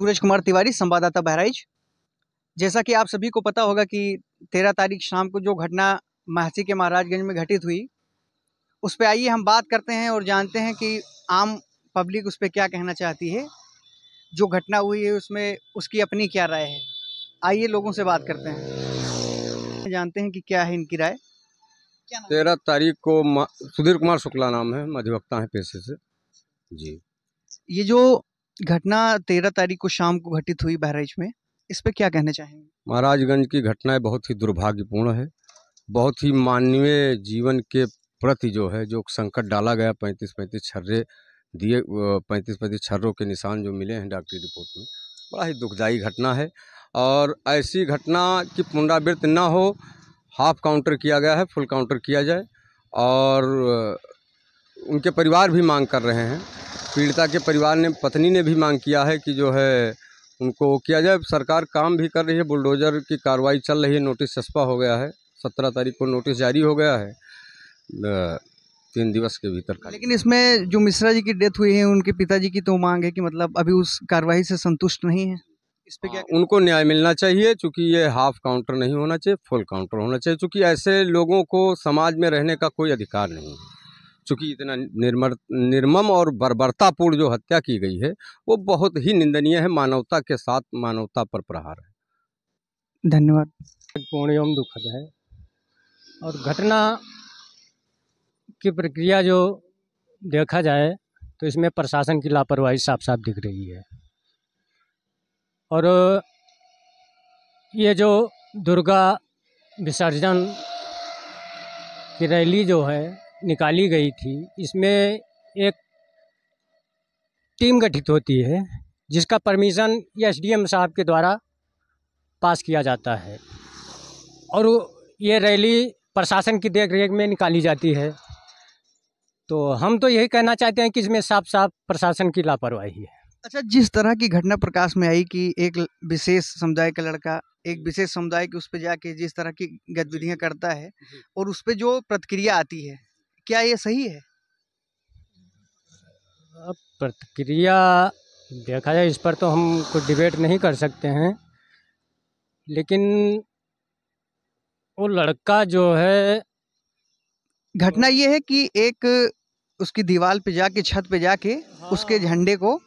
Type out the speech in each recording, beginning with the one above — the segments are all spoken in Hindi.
सूरज कुमार तिवारी, संवाददाता बहराइच। जैसा कि आप सभी को पता होगा कि 13 तारीख शाम को जो घटना महसी के महाराजगंज में घटित हुई, उस पे आइए हम बात करते हैं और जानते हैं कि आम पब्लिक उस पे क्या कहना चाहती है। जो घटना हुई है उसमें उसकी अपनी क्या राय है, आइए लोगों से बात करते हैं, जानते हैं कि क्या है इनकी राय। क्या नाम? 13 तारीख को सुधीर कुमार शुक्ला नाम है, अधिवक्ता है पेशे से जी। ये जो घटना 13 तारीख को शाम को घटित हुई बहराइच में, इस पे क्या कहना चाहेंगे? महाराजगंज की घटनाएं बहुत ही दुर्भाग्यपूर्ण है, बहुत ही मानवीय जीवन के प्रति जो है जो संकट डाला गया। 35-35 छर्रे दिए, 35-35 छर्रों के निशान जो मिले हैं डॉक्टरी रिपोर्ट में, बड़ा ही दुखदायी घटना है। और ऐसी घटना की पुनरावृत्ति ना हो, हाफ काउंटर किया गया है, फुल काउंटर किया जाए। और उनके परिवार भी मांग कर रहे हैं, पीड़िता के परिवार ने, पत्नी ने भी मांग किया है कि जो है उनको किया जाए। सरकार काम भी कर रही है, बुलडोजर की कार्रवाई चल रही है, नोटिस चस्पा हो गया है, 17 तारीख को नोटिस जारी हो गया है 3 दिवस के भीतर का। लेकिन इसमें जो मिश्रा जी की डेथ हुई है, उनके पिताजी की तो मांग है कि मतलब अभी उस कार्रवाई से संतुष्ट नहीं है। इस पे क्या उनको न्याय मिलना चाहिए, चूँकि ये हाफ काउंटर नहीं होना चाहिए, फुल काउंटर होना चाहिए, चूँकि ऐसे लोगों को समाज में रहने का कोई अधिकार नहीं है। चूँकि इतना निर्मम और बर्बरतापूर्ण जो हत्या की गई है वो बहुत ही निंदनीय है, मानवता के साथ मानवता पर प्रहार है। धन्यवाद। पूर्ण एवं दुखद है, और घटना की प्रक्रिया जो देखा जाए तो इसमें प्रशासन की लापरवाही साफ साफ दिख रही है। और ये जो दुर्गा विसर्जन की रैली जो है निकाली गई थी, इसमें एक टीम गठित होती है जिसका परमिशन एसडीएम साहब के द्वारा पास किया जाता है, और ये रैली प्रशासन की देखरेख में निकाली जाती है। तो हम तो यही कहना चाहते हैं कि इसमें साफ साफ प्रशासन की लापरवाही है। अच्छा, जिस तरह की घटना प्रकाश में आई कि एक विशेष समुदाय का लड़का एक विशेष समुदाय के उस पे जाके जिस तरह की गतिविधियां करता है और उस पे जो प्रतिक्रिया आती है, क्या ये सही है? अब प्रतिक्रिया देखा जाए, इस पर तो हम कुछ डिबेट नहीं कर सकते हैं, लेकिन वो लड़का जो है, घटना ये है कि एक उसकी दीवार पे जाके, छत पे जाके उसके झंडे को,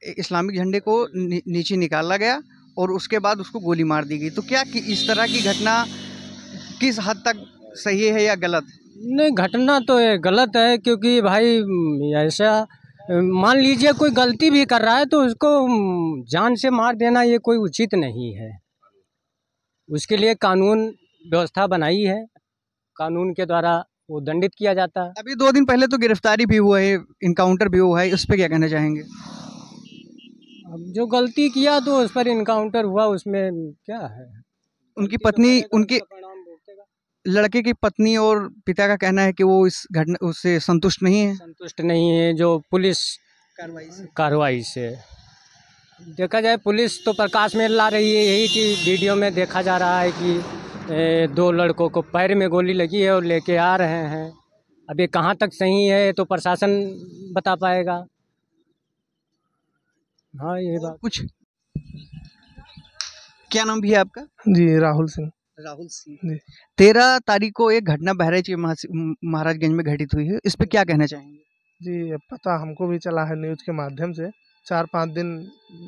इस्लामिक झंडे को नीचे निकाला गया और उसके बाद उसको गोली मार दी गई। तो क्या कि इस तरह की घटना किस हद तक सही है या गलत? नहीं, घटना तो ये गलत है, क्योंकि भाई ऐसा मान लीजिए कोई गलती भी कर रहा है तो उसको जान से मार देना ये कोई उचित नहीं है। उसके लिए कानून व्यवस्था बनाई है, कानून के द्वारा वो दंडित किया जाता है। अभी 2 दिन पहले तो गिरफ्तारी भी हुआ है, इनकाउंटर भी हुआ है, उस पर क्या कहना चाहेंगे? अब जो गलती किया तो उस पर इनकाउंटर हुआ, उसमें क्या है? उनकी पत्नी, उनके लड़के की पत्नी और पिता का कहना है कि वो इस घटना उससे संतुष्ट नहीं है, जो पुलिस कार्रवाई से। देखा जाए, पुलिस तो प्रकाश में ला रही है, यही कि वीडियो में देखा जा रहा है कि 2 लड़कों को पैर में गोली लगी है और लेके आ रहे हैं। अब ये कहाँ तक सही है तो प्रशासन बता पाएगा। हाँ, ये बात। कुछ क्या नाम भी है आपका? जी, राहुल सिंह। राहुल सिंह जी। 13 तारीख को एक घटना बहराइच के महाराजगंज में घटित हुई है, इस पे क्या कहना चाहेंगे? जी, पता हमको भी चला है न्यूज़ के माध्यम से। 4-5 दिन,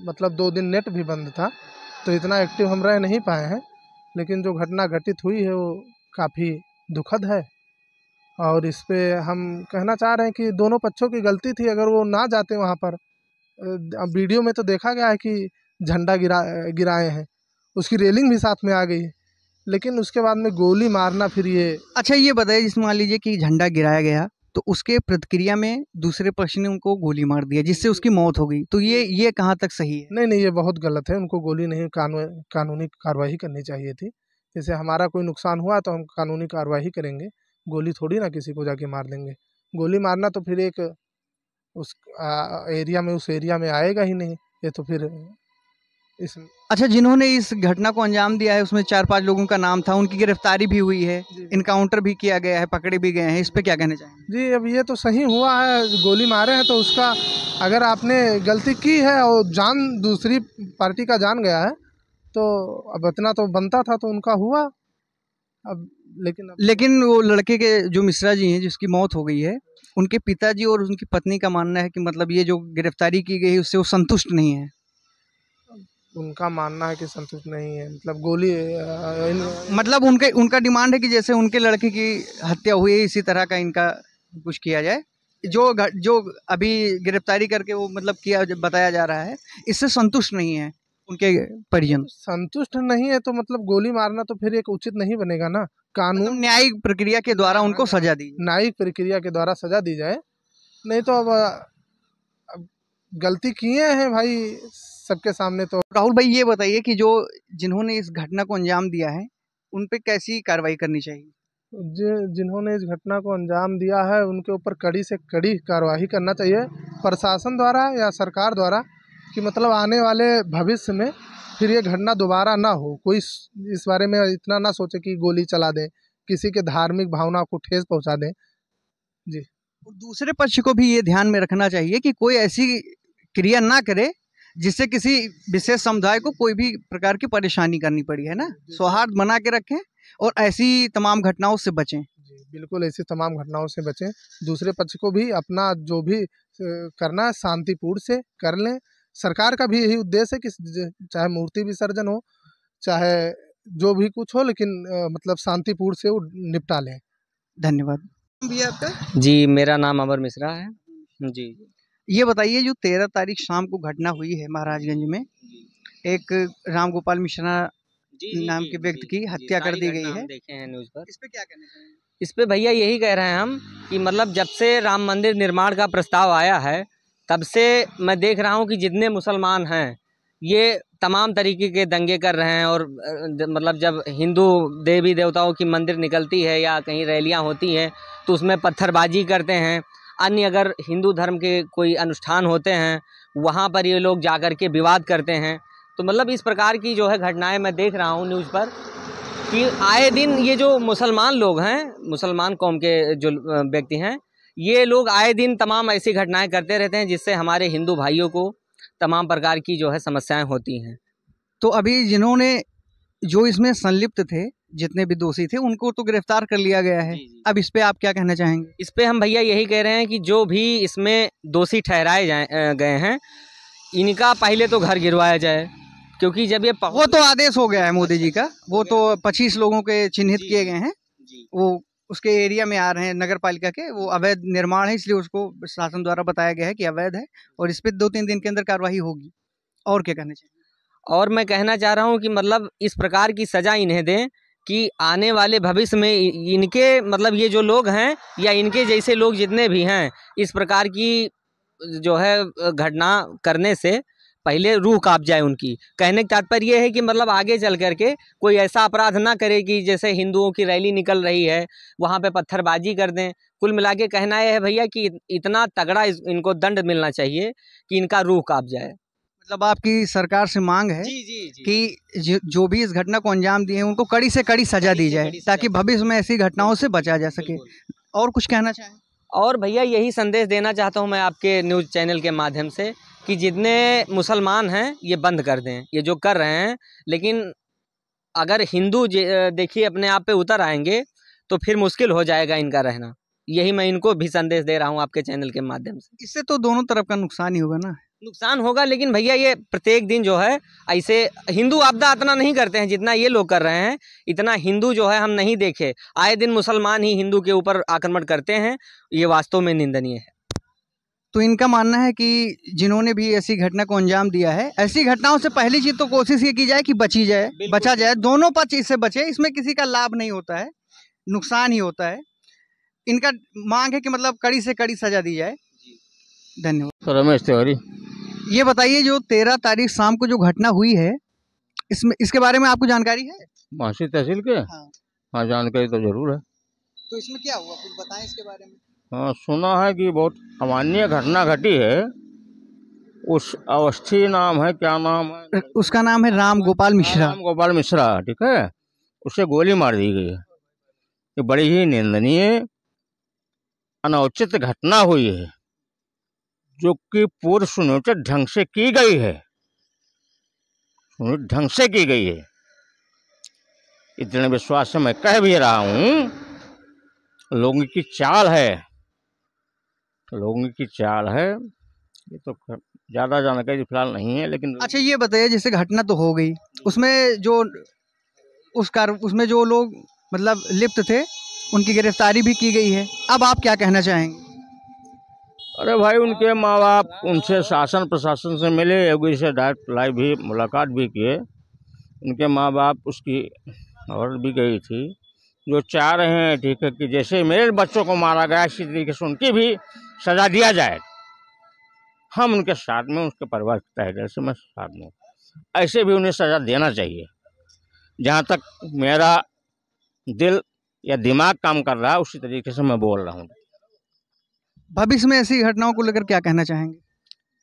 मतलब 2 दिन नेट भी बंद था, तो इतना एक्टिव हम रह नहीं पाए हैं। लेकिन जो घटना घटित हुई है वो काफ़ी दुखद है, और इस पे हम कहना चाह रहे हैं कि दोनों पक्षों की गलती थी। अगर वो ना जाते वहाँ पर, वीडियो में तो देखा गया है कि झंडा गिराए हैं, उसकी रेलिंग भी साथ में आ गई है, लेकिन उसके बाद में गोली मारना फिर ये। अच्छा, ये बताइए, जिस मान लीजिए कि झंडा गिराया गया तो उसके प्रतिक्रिया में दूसरे पक्ष ने उनको गोली मार दिया जिससे उसकी मौत हो गई, तो ये कहाँ तक सही है? नहीं, ये बहुत गलत है। उनको गोली नहीं, कानूनी कार्रवाई करनी चाहिए थी। जैसे हमारा कोई नुकसान हुआ तो हम कानूनी कार्रवाई करेंगे, गोली थोड़ी ना किसी को जाके मार देंगे। गोली मारना तो फिर एक उस एरिया में, उस एरिया में आएगा ही नहीं, ये तो फिर इसमें। अच्छा, जिन्होंने इस घटना को अंजाम दिया है उसमें 4-5 लोगों का नाम था, उनकी गिरफ्तारी भी हुई है, इनकाउंटर भी किया गया है, पकड़े भी गए हैं, इस पे क्या कहना चाहेंगे? जी, अब ये तो सही हुआ है, गोली मारे हैं तो उसका अगर आपने गलती की है और दूसरी पार्टी का जान गया है तो अब इतना तो बनता था, तो उनका हुआ। अब लेकिन वो लड़के के जो मिश्रा जी हैं जिसकी मौत हो गई है, उनके पिताजी और उनकी पत्नी का मानना है कि मतलब ये जो गिरफ्तारी की गई उससे वो संतुष्ट नहीं है। उनका मानना है कि संतुष्ट नहीं है, मतलब गोली मतलब उनका डिमांड है कि जैसे उनके लड़के की हत्या हुई है इसी तरह का इनका कुछ किया जाए। जो अभी गिरफ्तारी करके वो मतलब किया बताया जा रहा है, इससे संतुष्ट नहीं है उनके परिजन। संतुष्ट नहीं है तो मतलब गोली मारना तो फिर एक उचित नहीं बनेगा ना। कानून मतलब न्यायिक प्रक्रिया के द्वारा उनको सजा दी, न्यायिक प्रक्रिया के द्वारा सजा दी जाए, नहीं तो अब गलती किए हैं भाई सबके सामने। तो राहुल भाई ये बताइए कि जो जिन्होंने इस घटना को अंजाम दिया है उन पे कैसी कार्रवाई करनी चाहिए? जिन्होंने इस घटना को अंजाम दिया है उनके ऊपर कड़ी से कड़ी कार्रवाई करना चाहिए प्रशासन द्वारा या सरकार द्वारा, कि मतलब आने वाले भविष्य में फिर ये घटना दोबारा ना हो। कोई इस बारे में इतना ना सोचे कि गोली चला दें, किसी के धार्मिक भावना को ठेस पहुंचा दें। जी, और दूसरे पक्ष को भी ये ध्यान में रखना चाहिए कि कोई ऐसी क्रिया ना करे जिससे किसी विशेष समुदाय को कोई भी प्रकार की परेशानी करनी पड़ी, है ना। सौहार्द बना के रखें और ऐसी तमाम घटनाओं से बचें। जी बिल्कुल, ऐसी तमाम घटनाओं से बचें। दूसरे पक्ष को भी अपना जो भी करना है शांतिपूर्ण से कर लें। सरकार का भी यही उद्देश्य है कि चाहे मूर्ति विसर्जन हो, चाहे जो भी कुछ हो, लेकिन मतलब शांतिपूर्ण से वो निपटा लें। धन्यवाद भैया आपका। जी, मेरा नाम अमर मिश्रा है। जी, ये बताइए जो 13 तारीख शाम को घटना हुई है महाराजगंज में, एक राम गोपाल मिश्रा नाम के व्यक्ति की हत्या कर दी गई है, देखे हैं न्यूज़ पर। इस पे क्या कहना चाहिए? इस पे भैया यही कह रहे हैं हम कि मतलब जब से राम मंदिर निर्माण का प्रस्ताव आया है तब से मैं देख रहा हूँ कि जितने मुसलमान हैं ये तमाम तरीके के दंगे कर रहे हैं। और मतलब जब हिंदू देवी देवताओं की मंदिर निकलती है या कहीं रैलियाँ होती हैं तो उसमें पत्थरबाजी करते हैं। अन्य अगर हिंदू धर्म के कोई अनुष्ठान होते हैं वहाँ पर ये लोग जाकर के विवाद करते हैं। तो मतलब इस प्रकार की जो है घटनाएं मैं देख रहा हूँ न्यूज़ पर कि आए दिन ये जो मुसलमान लोग हैं, मुसलमान कौम के जो व्यक्ति हैं, ये लोग आए दिन तमाम ऐसी घटनाएं करते रहते हैं जिससे हमारे हिंदू भाइयों को तमाम प्रकार की जो है समस्याएं होती हैं। तो अभी जिन्होंने जो इसमें संलिप्त थे, जितने भी दोषी थे, उनको तो गिरफ्तार कर लिया गया है। अब इस पे आप क्या कहना चाहेंगे? इस पे हम भैया यही कह रहे हैं कि जो भी इसमें दोषी ठहराए गए हैं इनका पहले तो घर गिरवाया जाए, क्योंकि जब ये वो तो आदेश हो गया है मोदी जी का, वो तो 25 लोगों के चिन्हित किए गए हैं, वो उसके एरिया में आ रहे हैं नगर पालिका के, वो अवैध निर्माण है इसलिए उसको शासन द्वारा बताया गया है कि अवैध है और इस पे 2-3 दिन के अंदर कार्रवाई होगी। और क्या कहना चाहिए? और मैं कहना चाह रहा हूँ कि मतलब इस प्रकार की सज़ा इन्हें दें कि आने वाले भविष्य में इनके मतलब ये जो लोग हैं या इनके जैसे लोग जितने भी हैं इस प्रकार की जो है घटना करने से पहले रूह कांप जाए उनकी। कहने का तात्पर्य ये है कि मतलब आगे चल करके कोई ऐसा अपराध ना करे कि जैसे हिंदुओं की रैली निकल रही है वहाँ पे पत्थरबाजी कर दें। कुल मिला के कहना यह है भैया कि इतना तगड़ा इनको दंड मिलना चाहिए कि इनका रूह कांप जाए। मतलब आपकी सरकार से मांग है कि जो भी इस घटना को अंजाम दिए हैं उनको कड़ी से कड़ी सजा दी जाए ताकि भविष्य में ऐसी घटनाओं से बचा जा सके। और कुछ कहना चाहें? और भैया यही संदेश देना चाहता हूँ मैं आपके न्यूज़ चैनल के माध्यम से कि जितने मुसलमान हैं ये बंद कर दें ये जो कर रहे हैं। लेकिन अगर हिंदू देखिए अपने आप पे उतर आएंगे तो फिर मुश्किल हो जाएगा इनका रहना। यही मैं इनको भी संदेश दे रहा हूँ आपके चैनल के माध्यम से। इससे तो दोनों तरफ का नुकसान ही होगा ना। नुकसान होगा, लेकिन भैया ये प्रत्येक दिन जो है ऐसे हिंदू आपदा इतना नहीं करते हैं जितना ये लोग कर रहे हैं। इतना हिंदू जो है हम नहीं देखे। आए दिन मुसलमान ही हिंदू के ऊपर आक्रमण करते हैं, ये वास्तव में निंदनीय है। तो इनका मानना है कि जिन्होंने भी ऐसी घटना को अंजाम दिया है, ऐसी घटनाओं से पहली चीज तो कोशिश ये की जाए कि बचा जाए, दोनों पक्ष इससे बचे। इसमें किसी का लाभ नहीं होता है, नुकसान ही होता है। इनका मांग है कि मतलब कड़ी से कड़ी सजा दी जाए। धन्यवाद। रमेश तिवारी। ये बताइए जो 13 तारीख शाम को जो घटना हुई है इसके बारे में आपको जानकारी है? मासी तहसील के हाँ जानकारी तो जरूर है। तो इसमें क्या हुआ कुछ बताएं इसके बारे में। हाँ सुना है कि बहुत अमानवीय घटना घटी है। उस अवस्थी नाम है, क्या नाम है, उसका नाम है राम गोपाल मिश्रा। राम गोपाल मिश्रा, ठीक है, उसे गोली मार दी गई है। ये बड़ी ही निंदनीय अनुचित घटना हुई है, जो कि पूर्व सुनियोजित ढंग से की गई है, सुनियोजित ढंग से की गई है। इतने विश्वास से मैं कह भी रहा हूँ, लोगों की चाल है, लोगों की चाल है। ये तो ज्यादा जानकारी फिलहाल नहीं है, लेकिन अच्छा ये बताइए, जैसे घटना तो हो गई, उसमें जो उसमें जो लोग मतलब लिप्त थे उनकी गिरफ्तारी भी की गई है। अब आप क्या कहना चाहेंगे? अरे भाई, उनके माँ बाप उनसे शासन प्रशासन से मिले, योगी से डायरेक्ट लाइव भी मुलाकात भी किए। उनके माँ बाप उसकी और भी गई थी, जो चाह रहे हैं, ठीक है, कि जैसे मेरे बच्चों को मारा गया इसी तरीके से उनकी भी सजा दिया जाए। हम उनके साथ में, उसके परिवार के तहत से मैं साथ में, ऐसे भी उन्हें सजा देना चाहिए। जहाँ तक मेरा दिल या दिमाग काम कर रहा है, उसी तरीके से मैं बोल रहा हूँ। भविष्य में ऐसी घटनाओं को लेकर क्या कहना चाहेंगे?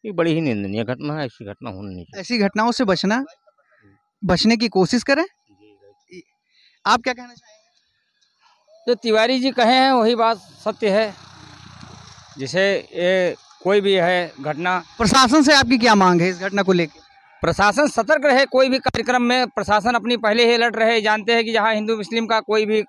ये बड़ी ही निंदनीय घटना है, ऐसी घटना होनी नहीं चाहिए। ऐसी घटनाओं से बचने की कोशिश करें। आप क्या कहना चाहेंगे? जो तिवारी जी कहे हैं वही बात सत्य है। जैसे ये कोई भी है घटना, प्रशासन से आपकी क्या मांग है इस घटना को लेकर? प्रशासन सतर्क रहे। कोई भी कार्यक्रम में प्रशासन अपनी पहले ही अलर्ट रहे। जानते हैं कि जहाँ हिंदू मुस्लिम का कोई भी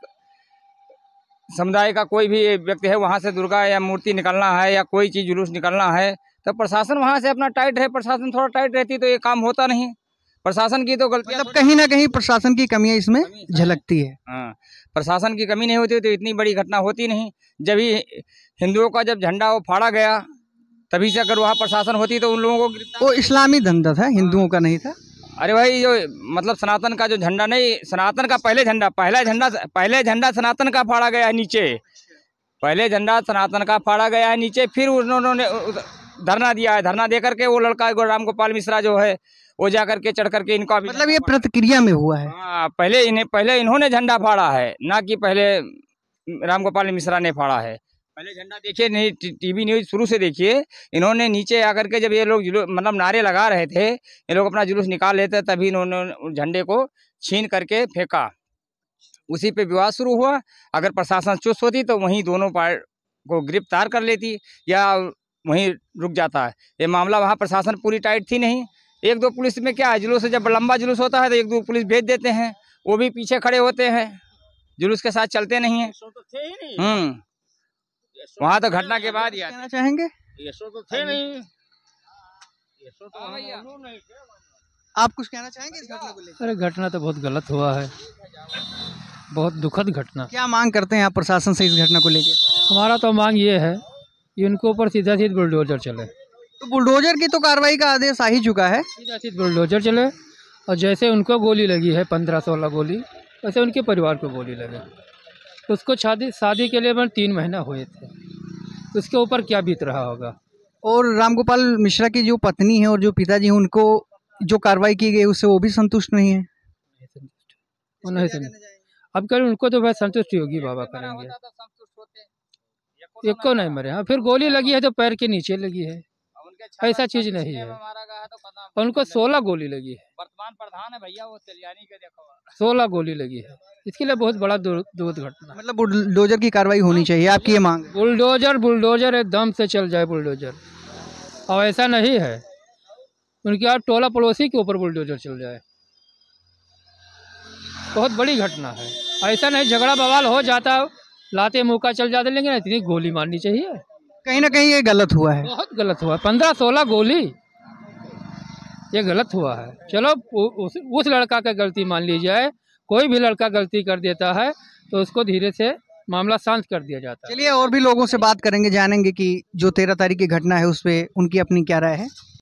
समुदाय का कोई भी व्यक्ति है, वहाँ से दुर्गा या मूर्ति निकलना है या कोई चीज़ जुलूस निकलना है, तो प्रशासन वहाँ से अपना टाइट रहे। प्रशासन थोड़ा टाइट रहती तो ये काम होता नहीं। प्रशासन की तो गलती, मतलब कहीं ना कहीं प्रशासन की कमियां इसमें झलकती है। हाँ, प्रशासन की कमी नहीं होती तो इतनी बड़ी घटना होती नहीं। जब ही हिंदुओं का जब झंडा वो फाड़ा गया, तभी से अगर वहाँ प्रशासन होती तो उन लोगों को वो इस्लामी धंधा था, हिंदुओं का नहीं था। अरे भाई, जो मतलब सनातन का जो झंडा, नहीं, सनातन का पहले झंडा सनातन का फाड़ा गया है नीचे। पहले झंडा सनातन का फाड़ा गया है नीचे, फिर उन्होंने धरना दिया है। धरना दे करके वो लड़का राम गोपाल मिश्रा जो है, वो जा करके चढ़ करके इनको, मतलब ये प्रतिक्रिया में हुआ है। हाँ, पहले इन्होंने झंडा फाड़ा है, ना कि पहले राम गोपाल मिश्रा ने फाड़ा है। पहले झंडा देखिए, नहीं टीवी न्यूज़ शुरू से देखिए, इन्होंने नीचे आकर के जब ये लोग मतलब नारे लगा रहे थे, ये लोग अपना जुलूस निकाल लेते, तभी इन्होंने झंडे को छीन करके फेंका। उसी पे विवाद शुरू हुआ। अगर प्रशासन चुस्त होती तो वहीं दोनों पार्टी को गिरफ्तार कर लेती या वहीं रुक जाता है ये मामला। वहाँ प्रशासन पूरी टाइट थी नहीं। एक दो पुलिस में क्या है, जुलूस जब लंबा जुलूस होता है तो एक दो पुलिस भेज देते हैं, वो भी पीछे खड़े होते हैं, जुलूस के साथ चलते नहीं है। वहाँ तो घटना के बाद ही कहना चाहेंगे? तो थे नहीं। आप कुछ कहना चाहेंगे इस घटना को लेकर? अरे घटना तो बहुत गलत हुआ है, बहुत दुखद घटना। क्या मांग करते हैं आप प्रशासन से इस घटना को लेकर? हमारा तो मांग ये है कि उनके ऊपर सीधा सीधा बुलडोजर चले। तो बुलडोजर की तो कार्रवाई का आदेश आ ही चुका है। सीधा सीधा बुलडोजर चले, और जैसे उनको गोली लगी है 15-16 गोली, वैसे उनके परिवार को गोली लगे। उसको शादी के लिए 3 महीना हुए थे, उसके ऊपर क्या बीत रहा होगा। और रामगोपाल मिश्रा की जो पत्नी है और जो पिताजी हैं, उनको जो कार्रवाई की गई उससे वो भी संतुष्ट नहीं है। नहीं अब कल उनको तो भाई संतुष्टि होगी, बाबा करेंगे। एक को नहीं मरे। हाँ, फिर गोली लगी है तो पैर के नीचे लगी है, ऐसा चीज नहीं है। उनको 16 गोली लगी है। वर्तमान प्रधान है भैया, वो कल्याणी के देखो 16 गोली लगी है। इसके लिए बहुत बड़ा दुखद घटना। मतलब बुलडोजर की कार्रवाई होनी चाहिए, आपकी ये मांग है? बुलडोजर एकदम से चल जाए बुलडोजर। और ऐसा नहीं है उनके आप टोला पड़ोसी के ऊपर बुलडोजर चल जाए, बहुत बड़ी घटना है। ऐसा नहीं झगड़ा बवाल हो जाता, लाते मुँह चल जाते, लेकिन इतनी गोली मारनी चाहिए। कहीं ना कहीं ये गलत हुआ है, बहुत गलत हुआ। 15-16 गोली, ये गलत हुआ है। चलो उस लड़का का गलती मान ली जाए। कोई भी लड़का गलती कर देता है तो उसको धीरे से मामला शांत कर दिया जाता है। चलिए और भी लोगों से बात करेंगे, जानेंगे कि जो 13 तारीख की घटना है उस पर उनकी अपनी क्या राय है।